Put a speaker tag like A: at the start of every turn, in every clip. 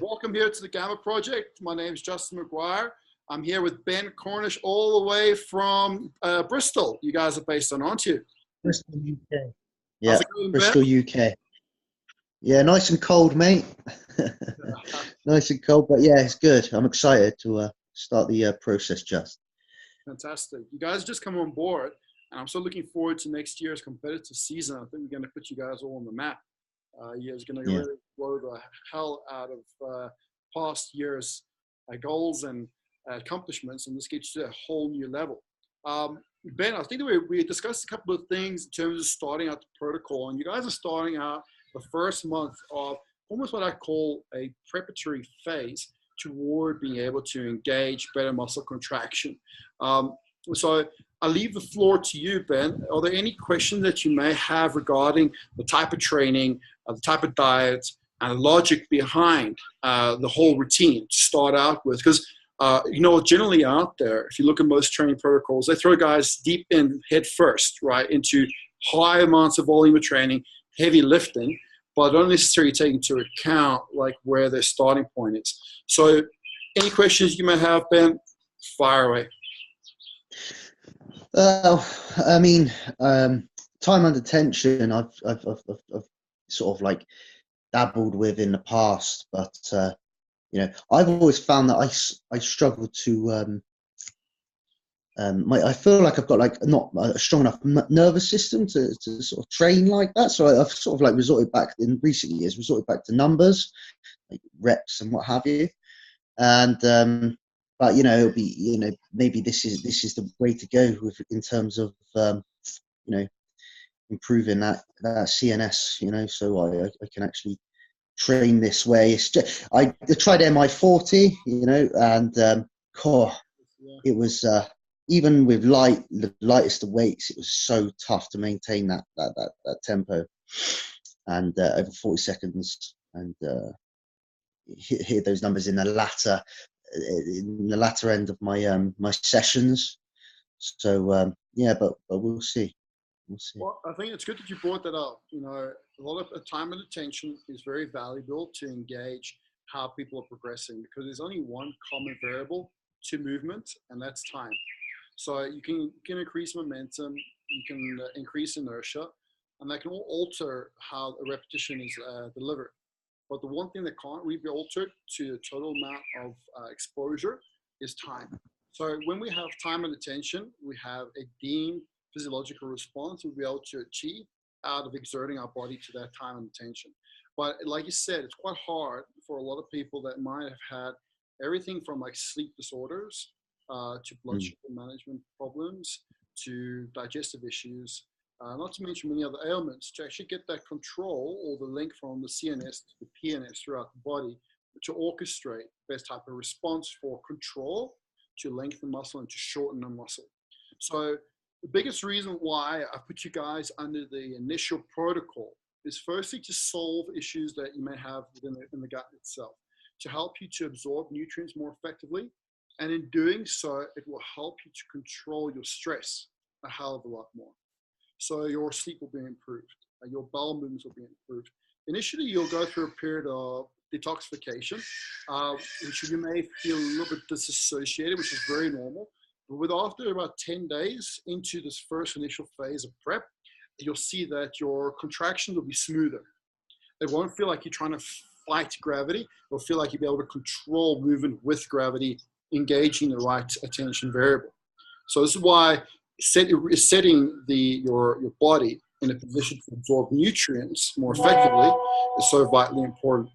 A: Welcome here to the Gamma Project. My name is Justin McGuire. I'm here with Ben Cornish, all the way from Bristol. You guys are based on, aren't you?
B: Bristol, UK.
A: How's
B: Yeah,
A: it going, Ben?
B: Bristol, UK. Yeah, nice and cold, mate. Nice and cold, but yeah, it's good. I'm excited to start the process just.
A: Fantastic. You guys just come on board, and I'm so looking forward to next year's competitive season. I think we're going to put you guys all on the map. You guys are going to
B: Yeah.
A: really blow the hell out of past year's goals and accomplishments, and this gets you to a whole new level. Ben, I think that we discussed a couple of things in terms of starting out the protocol, and you guys are starting out the first month of almost what I call a preparatory phase toward being able to engage better muscle contraction. So I'll leave the floor to you, Ben. Are there any questions that you may have regarding the type of training, the type of diet, and the logic behind the whole routine to start out with? Because generally out there, if you look at most training protocols, they throw guys deep in head first, right, into high amounts of volume of training, heavy lifting, but don't necessarily take into account like where their starting point is. So any questions you may have, Ben, fire away.
B: I mean, time under tension, I've sort of like dabbled with in the past, but I've always found that I struggle to. I feel like I've got like not a strong enough nervous system to sort of train like that. So I've sort of like resorted back in recent years, to numbers, like reps and what have you. And but it'll be maybe this is the way to go in terms of improving that CNS. So I can actually train this way. It's just, I tried MI40, and it was even with the lightest of weights, it was so tough to maintain that tempo and over 40 seconds and hit those numbers in the latter end of my my sessions. So but we'll see.
A: Well, I think it's good that you brought that up. A lot of time and attention is very valuable to engage how people are progressing, because there's only one common variable to movement, and that's time. So you can increase momentum, you can increase inertia, and that can all alter how a repetition is delivered. But the one thing that can't really be altered to the total amount of exposure is time. So when we have time and attention, we have a deemed physiological response we'll be able to achieve out of exerting our body to that time and attention. But like you said, it's quite hard for a lot of people that might have had everything from like sleep disorders to blood sugar management problems to digestive issues, not to mention many other ailments, to actually get that control or the link from the CNS to the PNS throughout the body to orchestrate the best type of response for control, to lengthen muscle and to shorten the muscle. So the biggest reason why I put you guys under the initial protocol is firstly to solve issues that you may have within the gut itself, to help you to absorb nutrients more effectively. And in doing so, it will help you to control your stress a hell of a lot more. So your sleep will be improved, your bowel movements will be improved. Initially, you'll go through a period of detoxification, which you may feel a little bit disassociated, which is very normal. But after about 10 days into this first initial phase of prep, you'll see that your contraction will be smoother. It won't feel like you're trying to fight gravity. It'll feel like you'll be able to control movement with gravity, engaging the right attention variable. So this is why setting your body in a position to absorb nutrients more effectively is so vitally important.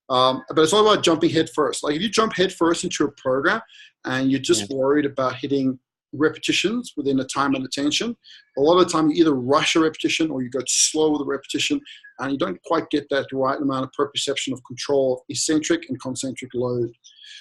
A: But it's all about jumping head first. Like if you jump head first into a program and you're just worried about hitting repetitions within a time and attention, a lot of the time you either rush a repetition or you go slow with a repetition, and you don't quite get that right amount of proprioception of control of eccentric and concentric load.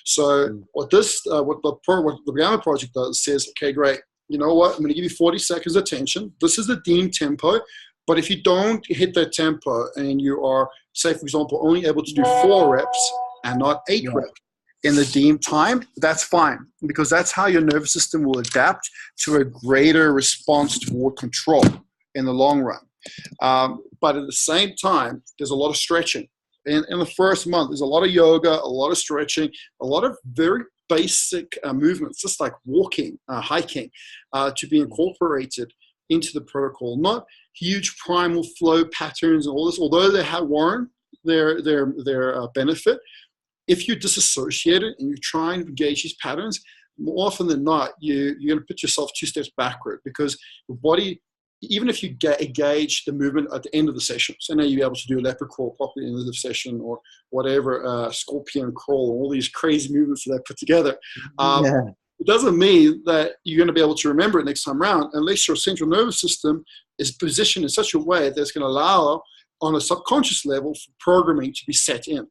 A: So what the Gamma Project does says, okay, great, you know what, I'm going to give you 40 seconds of attention. This is the deemed tempo. But if you don't hit that tempo and you are, say, for example, only able to do 4 reps and not 8 reps in the deemed time, that's fine, because that's how your nervous system will adapt to a greater response toward control in the long run. But at the same time, there's a lot of stretching in the first month, there's a lot of yoga, a lot of stretching, a lot of very basic movements, just like walking, hiking, to be incorporated into the protocol. Not huge primal flow patterns and all this, although they have warrant their benefit. If you're disassociated and you try and engage these patterns, more often than not, you're going to put yourself 2 steps backward, because your body, even if you engage the movement at the end of the session, so now you'll be able to do a leopard crawl properly at the end of the session, or whatever, scorpion crawl, all these crazy movements that they put together. It doesn't mean that you're going to be able to remember it next time around, unless your central nervous system is positioned in such a way that it's going to allow, on a subconscious level, for programming to be set in.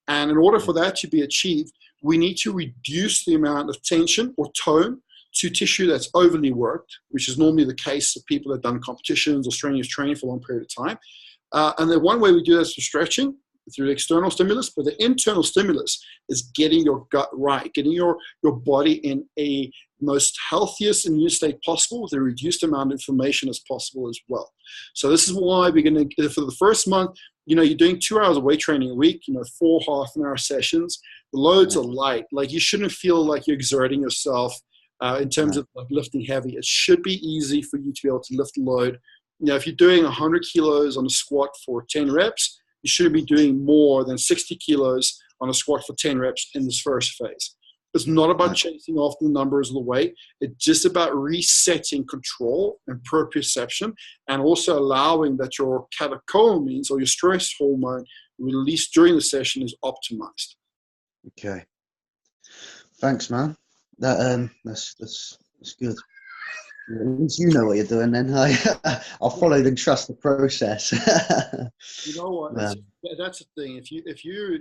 A: And in order for that to be achieved, we need to reduce the amount of tension or tone to tissue that's overly worked, which is normally the case of people that have done competitions or strenuous training for a long period of time. And the one way we do that is through stretching, through the external stimulus, but the internal stimulus is getting your gut right, getting your body in a most healthiest immune state possible with a reduced amount of inflammation as possible as well. So this is why we're going to, for the first month, you're doing 2 hours of weight training a week, 4 half-an-hour sessions. The loads are light. Like, you shouldn't feel like you're exerting yourself in terms of like lifting heavy. It should be easy for you to be able to lift the load. If you're doing 100 kilos on a squat for 10 reps, you shouldn't be doing more than 60 kilos on a squat for 10 reps in this first phase. It's not about chasing off the numbers of the weight. It's just about resetting control and proprioception, and also allowing that your catecholamines, or your stress hormone released during the session, is optimized.
B: Okay. Thanks, man. That's good. At least you know what you're doing. Then I'll follow and trust the process.
A: You know what? That's the thing. If you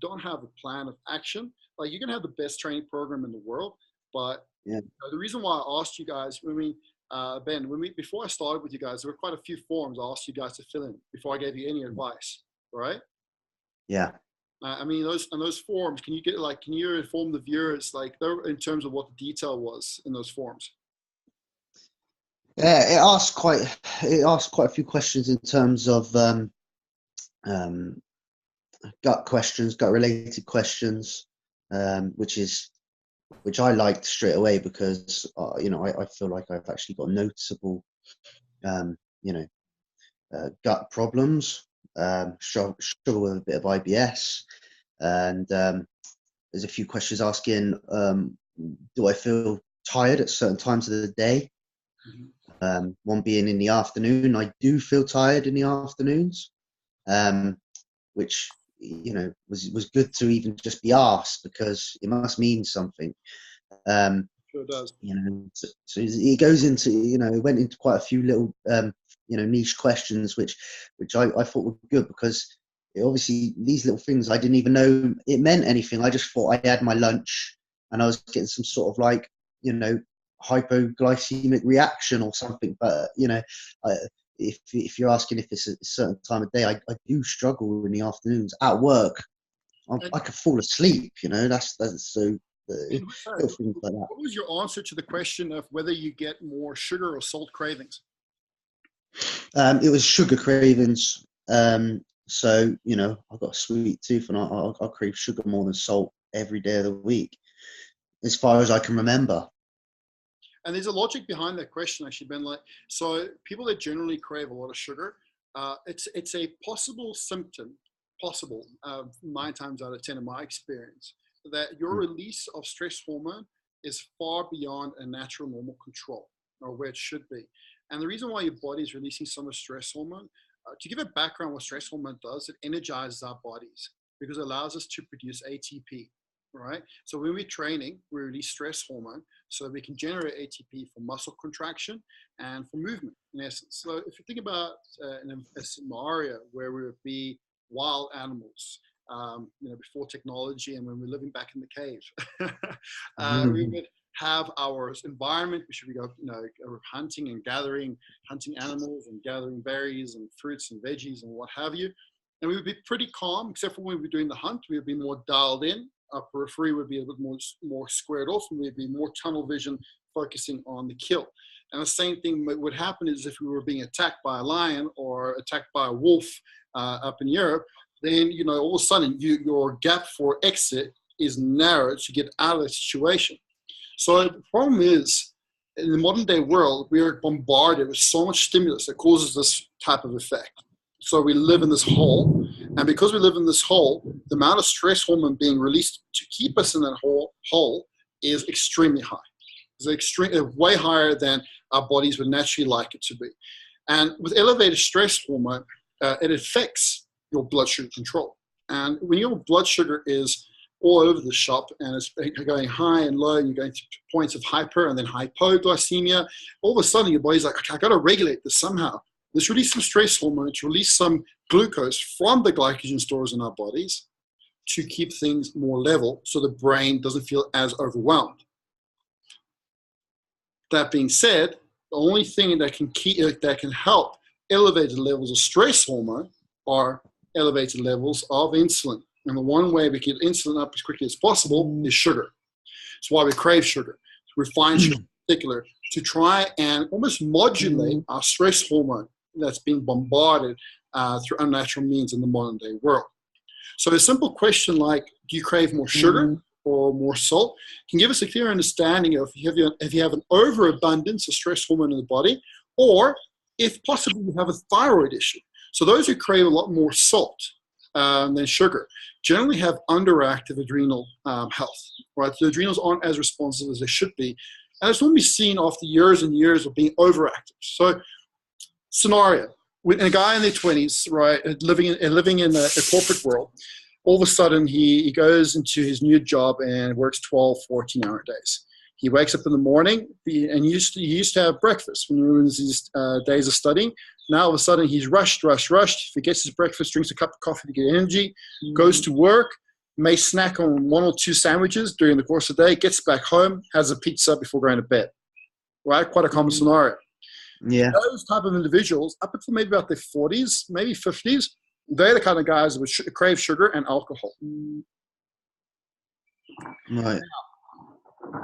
A: don't have a plan of action, like, you can have the best training program in the world, but the reason why I asked you guys, Ben, before I started with you guys, there were quite a few forms I asked you guys to fill in before I gave you any advice, right?
B: Yeah.
A: Those forms, can you inform the viewers, like, in terms of what the detail was in those forms?
B: Yeah, it asked quite a few questions in terms of gut related questions, which I liked straight away, because I feel like I've actually got noticeable gut problems, struggle with a bit of IBS, and there's a few questions asking, do I feel tired at certain times of the day? One being in the afternoon. I do feel tired in the afternoons, which was good to even just be asked, because it must mean something.
A: Sure does.
B: So it goes into, it went into quite a few little niche questions, which I thought were good, because obviously these little things, I didn't even know it meant anything. I just thought I had my lunch and I was getting some sort of like hypoglycemic reaction or something, but if you're asking if it's a certain time of day, I do struggle in the afternoons at work. I could fall asleep, that's so little things like that.
A: What was your answer to the question of whether you get more sugar or salt cravings?
B: It was sugar cravings. So I've got a sweet tooth, and I'll crave sugar more than salt every day of the week, as far as I can remember.
A: And there's a logic behind that question, actually, Ben. So people that generally crave a lot of sugar, it's a possible symptom, 9 times out of 10 in my experience, that your release of stress hormone is far beyond a natural normal control, or where it should be. And the reason why your body is releasing so much stress hormone, to give a background, what stress hormone does, it energizes our bodies because it allows us to produce ATP. Right? So when we're training, we release stress hormone so we can generate ATP for muscle contraction and for movement, in essence. So if you think about a scenario where we would be wild animals, before technology, and when we're living back in the cave, we would have our environment, which we go, hunting animals and gathering berries and fruits and veggies and what have you. And we would be pretty calm, except for when we were doing the hunt, we would be more dialed in. Our periphery would be a bit more squared off, and we'd be more tunnel vision, focusing on the kill. And the same thing would happen is if we were being attacked by a lion or attacked by a wolf up in Europe, then, you know, all of a sudden your gap for exit is narrowed to get out of the situation. So the problem is, in the modern day world, we are bombarded with so much stimulus that causes this type of effect. So we live in this hole, and because we live in this hole, the amount of stress hormone being released to keep us in that hole is extremely high. It's way higher than our bodies would naturally like it to be. And with elevated stress hormone, it affects your blood sugar control. And when your blood sugar is all over the shop and it's going high and low, and you're going to points of hyper and then hypoglycemia, all of a sudden your body's like, okay, I got to regulate this somehow. Let's release some stress hormone to release some glucose from the glycogen stores in our bodies to keep things more level so the brain doesn't feel as overwhelmed. That being said, the only thing that can help elevated levels of stress hormone are elevated levels of insulin. And the one way we get insulin up as quickly as possible is sugar. That's why we crave sugar, refined sugar in particular, to try and almost modulate our stress hormone that's being bombarded through unnatural means in the modern day world. So a simple question like, do you crave more sugar or more salt, can give us a clear understanding of if you have an overabundance of stress hormone in the body, or if possibly you have a thyroid issue. So those who crave a lot more salt than sugar generally have underactive adrenal health, right? The adrenals aren't as responsive as they should be. And it's normally seen after years and years of being overactive. So scenario, with a guy in their 20s, right, living in a corporate world, all of a sudden he goes into his new job and works 12, 14-hour days. He wakes up in the morning and he used to have breakfast when he was in his days of studying. Now all of a sudden he's rushed. Forgets his breakfast, drinks a cup of coffee to get energy, goes to work, may snack on 1 or 2 sandwiches during the course of the day, gets back home, has a pizza before going to bed. Right? Quite a common scenario.
B: Yeah.
A: Those type of individuals, up until maybe about their 40s, maybe 50s, they're the kind of guys that would crave sugar and alcohol.
B: Right.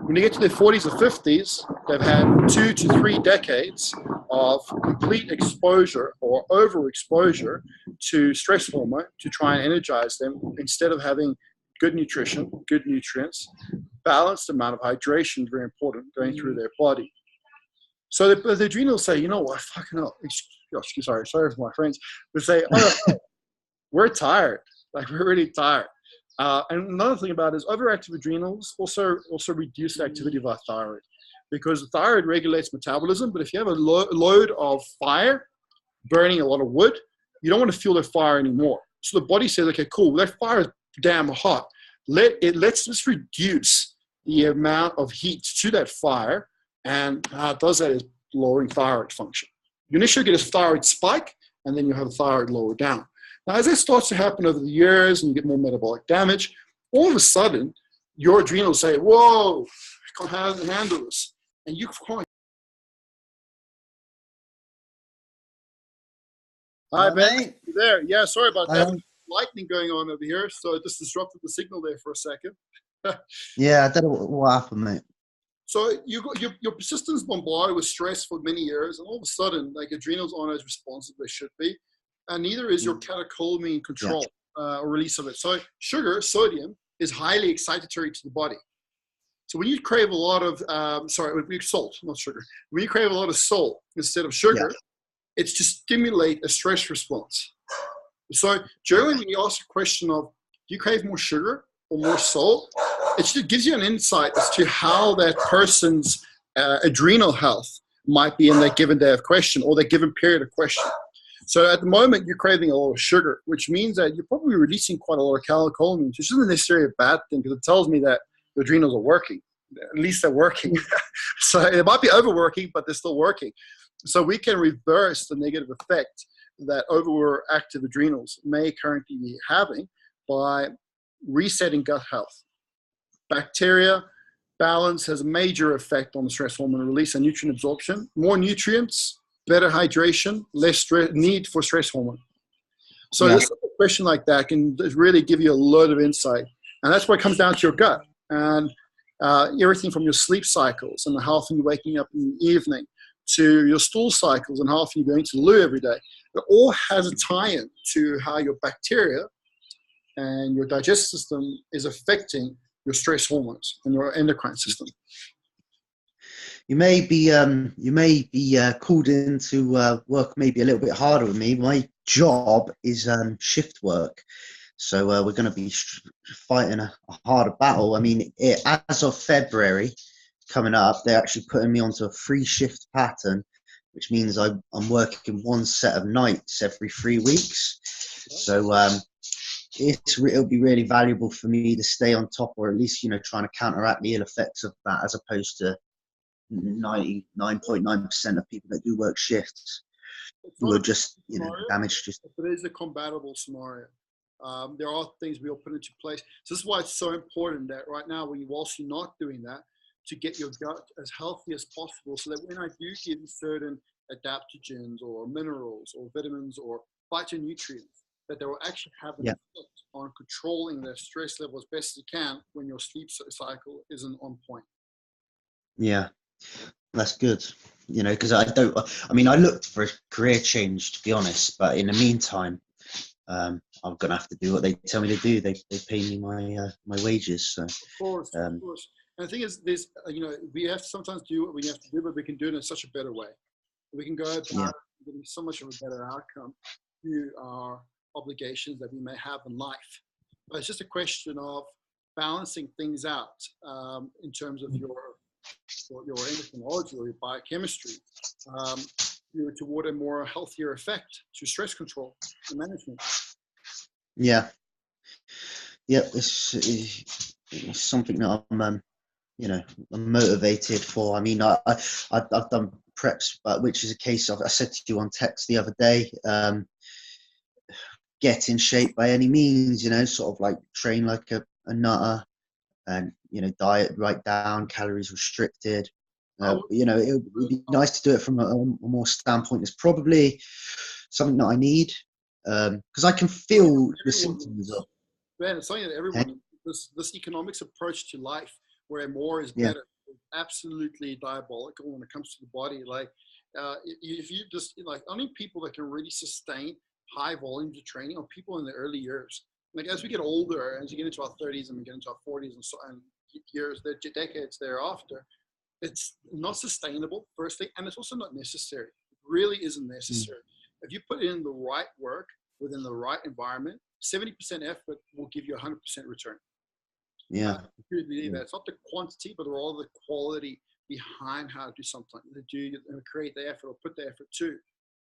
A: When they get to their 40s or 50s, they've had 2 to 3 decades of complete exposure or overexposure to stress hormone to try and energize them instead of having good nutrition, good nutrients, balanced amount of hydration, very important, going through their body. So the adrenals say, you know what, fucking hell, sorry for my friends, they say, oh, we're tired, like we're really tired. And another thing about it is overactive adrenals also reduce the activity of our thyroid, because the thyroid regulates metabolism. But if you have a load of fire burning a lot of wood, you don't want to fuel that fire anymore. So the body says, okay, cool, that fire is damn hot. Let's just reduce the amount of heat to that fire, and how it does that is lowering thyroid function. You initially get a thyroid spike, and then you have a thyroid lower down. Now, as that starts to happen over the years and you get more metabolic damage, all of a sudden, your adrenals say, whoa, I can't handle this. And you can't. Hi, Ben. You there? Yeah, sorry about that. Lightning going on over here, so it just disrupted the signal there for a second.
B: Yeah, I don't know what happened, mate.
A: So your system's bombarded with stress for many years, and all of a sudden, like, adrenals aren't as responsive as they should be. And neither is your catecholamine control or release of it. So sugar, sodium, is highly excitatory to the body. So when you crave a lot of, salt, not sugar. When you crave a lot of salt instead of sugar, it's to stimulate a stress response. So generally when you ask a question of, do you crave more sugar or more salt? It just gives you an insight as to how that person's adrenal health might be in that given day of question or that given period of question. So at the moment, you're craving a lot of sugar, which means that you're probably releasing quite a lot of catecholamines, which isn't necessarily a bad thing because it tells me that the adrenals are working. At least they're working. So it might be overworking, but they're still working. So we can reverse the negative effect that overactive adrenals may currently be having by resetting gut health. Bacteria balance has a major effect on the stress hormone release and nutrient absorption. More nutrients, better hydration, less need for stress hormone. So a question like that can really give you a lot of insight. And that's what comes down to your gut. And everything from your sleep cycles and how often you're waking up in the evening to your stool cycles and how often you're going to the loo every day. It all has a tie-in to how your bacteria and your digestive system is affecting your stress hormones and your endocrine system.
B: You may be called in to work maybe a little bit harder with me. My job is shift work, so we're going to be fighting a harder battle. I mean, as of February coming up, they're actually putting me onto a 3-shift pattern, which means I'm working one set of nights every 3 weeks. So it'll be really valuable for me to stay on top, or at least trying to counteract the ill effects of that, as opposed to 99.9% of people that do work shifts who are just damaged.
A: But it is a compatible scenario. There are things we'll put into place. So this is why it's so important that right now, when you're also not doing that, to get your gut as healthy as possible, so that when I do give you certain adaptogens or minerals or vitamins or phytonutrients, that they will actually have an effect on controlling their stress level as best as you can when your sleep cycle isn't on point.
B: Yeah, that's good. Because I looked for a career change, to be honest, but in the meantime, I'm gonna have to do what they tell me to do. They pay me my wages. So
A: of course. And the thing is, there's we have to sometimes do what we have to do, but we can do it in such a better way. We can go about getting so much of a better outcome to our obligations that we may have in life. But it's just a question of balancing things out in terms of your endocrinology or your biochemistry toward a more healthier effect to stress control and management.
B: Yeah, it's something that I'm motivated for. I mean, I've done preps, but which is a case of, I said to you on text the other day, get in shape by any means, sort of like train like a nutter, and diet right down, calories restricted. It would be nice to do it from a more standpoint. It's probably something that I need, because I can feel the symptoms of.
A: Ben, it's something that everyone, this economics approach to life, where more is better, is absolutely diabolical when it comes to the body. Like, if you just only people that can really sustain high volumes of training are people in the early years. Like, as we get older, as we get into our 30s and we get into our 40s and years, decades thereafter, it's not sustainable, firstly, and it's also not necessary. It really isn't necessary. If you put in the right work within the right environment, 70% effort will give you 100% return.
B: Yeah.
A: It's not the quantity, but rather the quality behind how to do something. Create the effort or put the effort to.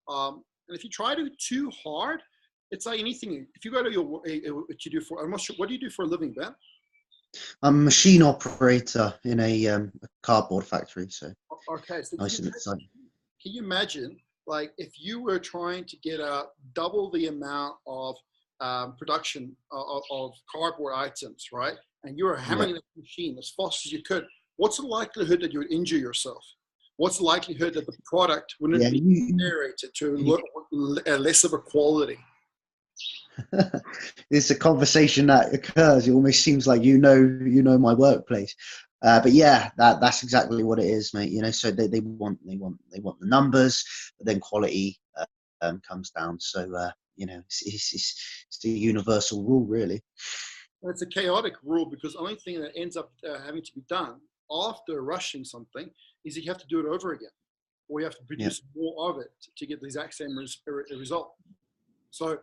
A: And if you try to do too hard, it's like anything. If you go to what you do for, I'm not sure, what do you do for a living, Ben?
B: I'm a machine operator in a cardboard factory. So
A: okay, so
B: nice and exciting.
A: Can you imagine, like, if you were trying to get out double the amount of production of cardboard items, right? And you were hammering the machine as fast as you could. What's the likelihood that you would injure yourself? What's the likelihood that the product wouldn't be generated to less of a quality?
B: It's a conversation that occurs. It almost seems like my workplace, but yeah, that's exactly what it is, mate. So they want the numbers, but then quality comes down. So it's the universal rule, really.
A: It's a chaotic rule, because the only thing that ends up having to be done after rushing something is you have to do it over again, or you have to produce more of it to get the exact same result. So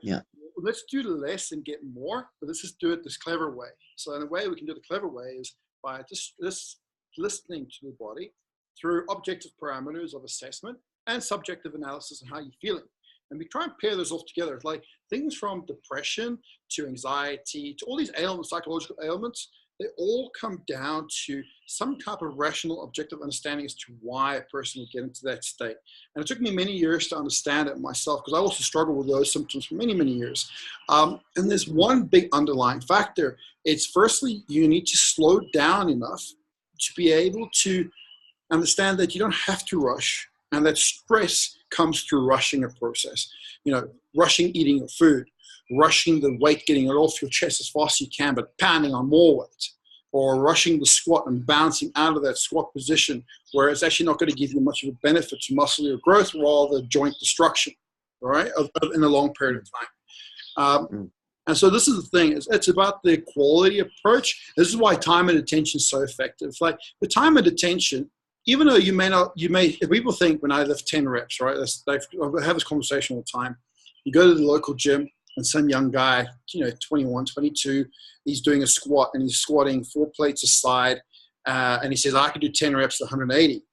A: let's do less and get more, but let's just do it this clever way. So in a way we can do the clever way is by just listening to the body through objective parameters of assessment and subjective analysis of how you're feeling. And we try and pair those off together. It's like things from depression to anxiety to all these ailments, psychological ailments, they all come down to some type of rational, objective understanding as to why a person would get into that state. And it took me many years to understand it myself, because I also struggled with those symptoms for many, many years. And there's one big underlying factor. It's firstly, you need to slow down enough to be able to understand that you don't have to rush, and that stress comes through rushing a process. Rushing eating your food, rushing the weight, getting it off your chest as fast as you can, but pounding on more weight, or rushing the squat and bouncing out of that squat position where it's actually not going to give you much of a benefit to muscular growth, rather joint destruction, all right, in a long period of time. And so this is the thing, it's about the quality approach. This is why time and attention is so effective. Like the time and attention, even though if people think when I lift 10 reps, right? I have this conversation all the time. You go to the local gym and some young guy, 21, 22, he's doing a squat and he's squatting 4 plates a side. And he says, I can do 10 reps at 180.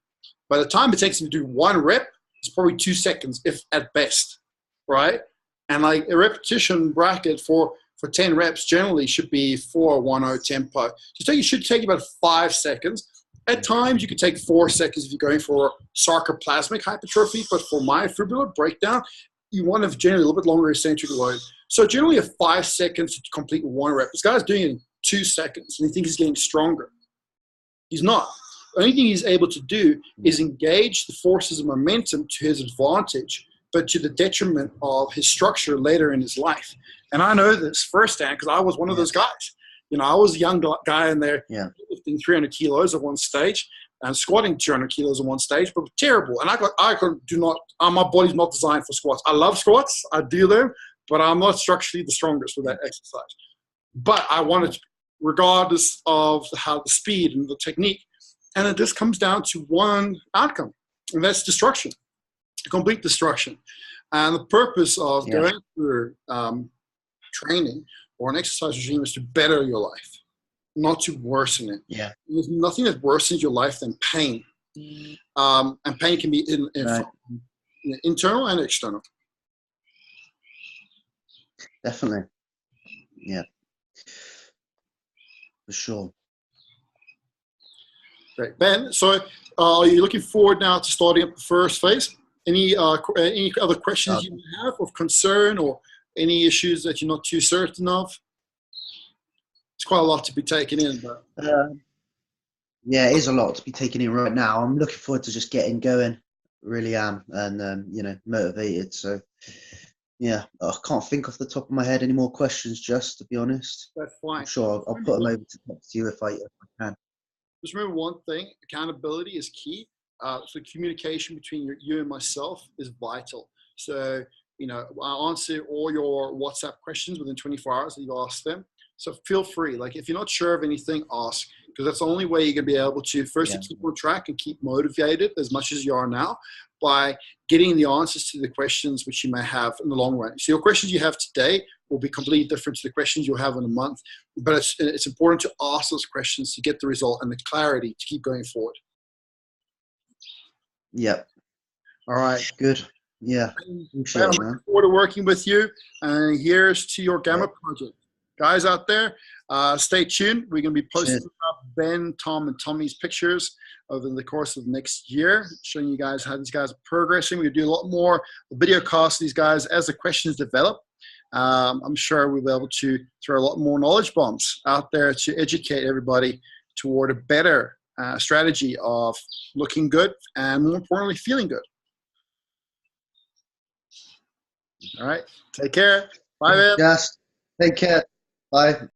A: By the time it takes him to do 1 rep, it's probably 2 seconds, if at best, right? And like a repetition bracket for 10 reps generally should be 4:10 tempo. So it should take about 5 seconds. At times, you could take 4 seconds if you're going for sarcoplasmic hypertrophy, but for myofibrillar breakdown, you want to generally a little bit longer eccentric load. So generally a 5 seconds to complete 1 rep. This guy's doing it in 2 seconds, and he thinks he's getting stronger. He's not. The only thing he's able to do is engage the forces of momentum to his advantage, but to the detriment of his structure later in his life. And I know this firsthand because I was one of those guys. I was a young guy in there lifting 300 kilos at one stage and squatting 200 kilos at one stage, but terrible. And my body's not designed for squats. I love squats. I do them, but I'm not structurally the strongest with that exercise. But I wanted to, regardless of how the speed and the technique. And it just comes down to one outcome, and that's destruction, complete destruction. And the purpose of going through training or an exercise regime is to better your life, not to worsen it.
B: Yeah.
A: There's nothing that worsens your life than pain. And pain can be internal and external.
B: Definitely. Yeah. For sure.
A: Great. Ben, so are you looking forward now to starting up the first phase? Any other questions you have of concern or any issues that you're not too certain of? It's quite a lot to be taken in. But
B: yeah, it is a lot to be taken in right now. I'm looking forward to just getting going. Really am. And, motivated. So, yeah, I can't think off the top of my head any more questions, just to be honest.
A: That's fine.
B: I'm sure I'll put them over to you if I can.
A: Just remember one thing, accountability is key. So communication between you and myself is vital. So, I answer all your WhatsApp questions within 24 hours that you ask them. So feel free. Like if you're not sure of anything, ask, because that's the only way you're going to be able to keep on track and keep motivated as much as you are now by getting the answers to the questions which you may have in the long run. So your questions you have today will be completely different to the questions you'll have in a month, but it's important to ask those questions to get the result and the clarity to keep going forward.
B: Yep.
A: All right.
B: Good. Yeah.
A: I'm looking forward to working with you. And here's to your Gamma project. Guys out there, stay tuned. We're going to be posting up Ben, Tom, and Tommy's pictures over the course of next year, showing you guys how these guys are progressing. We're going to do a lot more video casts of these guys as the questions develop. I'm sure we'll be able to throw a lot more knowledge bombs out there to educate everybody toward a better strategy of looking good and, more importantly, feeling good. All right. Take care. Bye, man.
B: Yes. Take care. Bye.